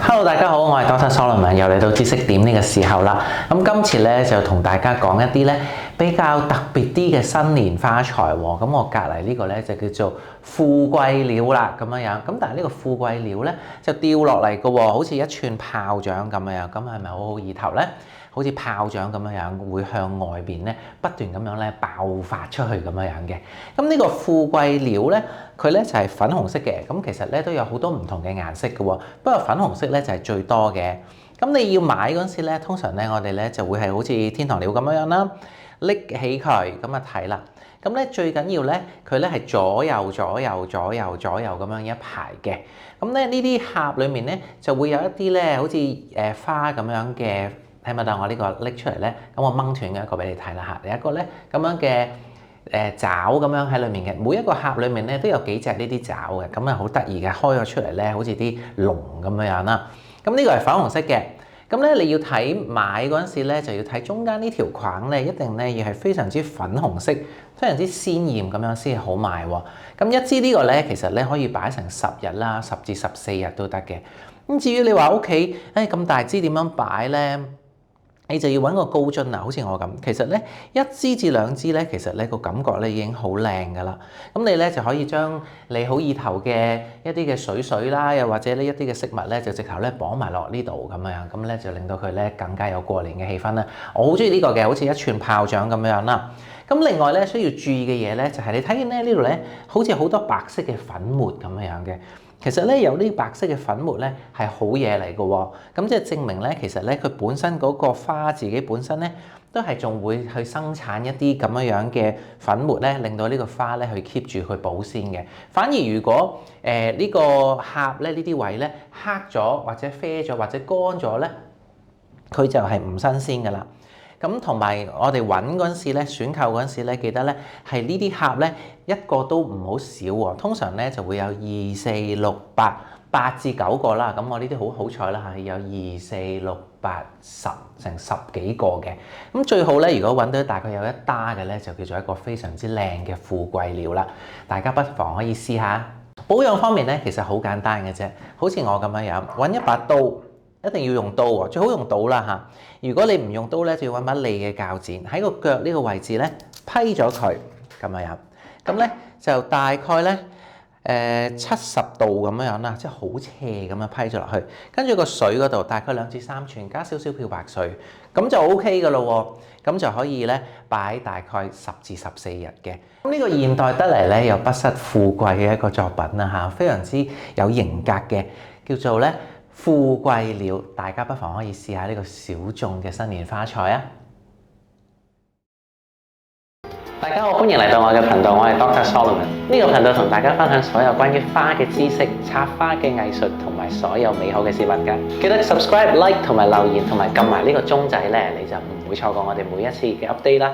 Hello，大家好，我係 Dr. Solomon，又嚟到知識點呢個時候啦。今次咧就同大家講一啲咧比較特別啲嘅新年花材喎。我隔離呢個咧就叫做富貴鳥啦，咁樣。但係呢個富貴鳥咧就掉落嚟嘅喎，好似一串炮仗咁樣。咁係咪好好意頭咧？好似炮仗咁樣，會向外邊咧不斷咁樣咧爆發出去咁樣嘅。呢個富貴鳥咧，佢咧就係粉紅色嘅。其實咧都有好多唔同嘅顏色嘅喎，不過粉紅色咧就係最多嘅。你要買嗰陣時咧，通常咧我哋咧就會係好似天堂鳥咁樣啦，拎起佢咁啊睇啦。最緊要咧，佢咧係左右咁樣一排嘅。呢啲盒裡面咧就會有一啲咧好似花咁樣嘅。睇唔睇到我呢個拎出嚟咧？我掹斷嘅一個俾你睇啦嚇。有一個咧咁樣嘅爪咁樣喺裏面嘅，每一個盒裏面咧都有幾隻呢啲爪嘅，咁好得意嘅，開咗出嚟咧好似啲龍咁樣啦。呢個係粉紅色嘅。你要睇買嗰陣時咧，就要睇中間呢條框咧，一定咧要係非常之粉紅色、非常之鮮豔咁樣先好賣喎。一支呢個咧，其實咧可以擺成10日啦，10至14日都得嘅。至於你話屋企咁大支點樣擺咧？你就要揾個高樽啦，好似我咁。其實咧1支至2支咧，其實咧個感覺咧已經好靚噶啦。你咧就可以將你好意頭嘅一啲嘅水啦，又或者呢一啲嘅飾物咧，就直頭咧綁埋落呢度咁樣，咁咧就令到佢咧更加有過年嘅氣氛啦。我好中意呢個嘅，好似一串炮仗咁樣啦。另外咧需要注意嘅嘢咧，就係你睇見咧呢度咧，好似好多白色嘅粉末咁樣嘅。其實咧有呢白色嘅粉末咧係好嘢嚟嘅喎，即係證明咧其實咧佢本身嗰個花自己本身咧都係仲會去生產一啲咁樣嘅粉末咧，令到呢個花咧去 keep 住佢保鮮嘅。反而如果呢個盒咧呢啲位咧黑咗或者啡咗或者乾咗咧，佢就係唔新鮮㗎啦。同埋我哋揾嗰陣時咧，選購嗰陣時咧，記得咧係呢啲盒咧一個都唔好少喎。通常咧就會有2、4、6、8至9個啦。我呢啲好彩啦嚇，有2、4、6、8、10成10幾個嘅。最好咧，如果揾到大概有一打嘅咧，就叫做一個非常之靚嘅富貴鳥啦。大家不妨可以試下。保養方面咧，其實好簡單嘅啫，好似我咁樣揾一把刀。一定要用刀喎，最好用刀啦嚇。如果你唔用刀咧，就要揾把利嘅鉸剪喺個腳呢個位置咧批咗佢咁樣。咧就大概咧70度咁樣啦，即係好斜咁樣批咗落去。跟住個水嗰度大概2至3寸，加少少漂白水，咁就 OK 㗎咯喎。咁就可以咧擺大概10至14日嘅。呢個現代得嚟咧又不失富貴嘅一個作品啦嚇，非常之有型格嘅，叫做咧富貴鳥，大家不妨可以試下呢個小眾嘅新年花材啊！大家好，歡迎嚟到我嘅頻道，我係 Dr. Solomon。呢個頻道同大家分享所有關於花嘅知識、插花嘅藝術同埋所有美好嘅事物㗎。記得 subscribe、like 同埋留言同埋撳埋呢個鐘仔咧，你就唔會錯過我哋每一次嘅 update啦。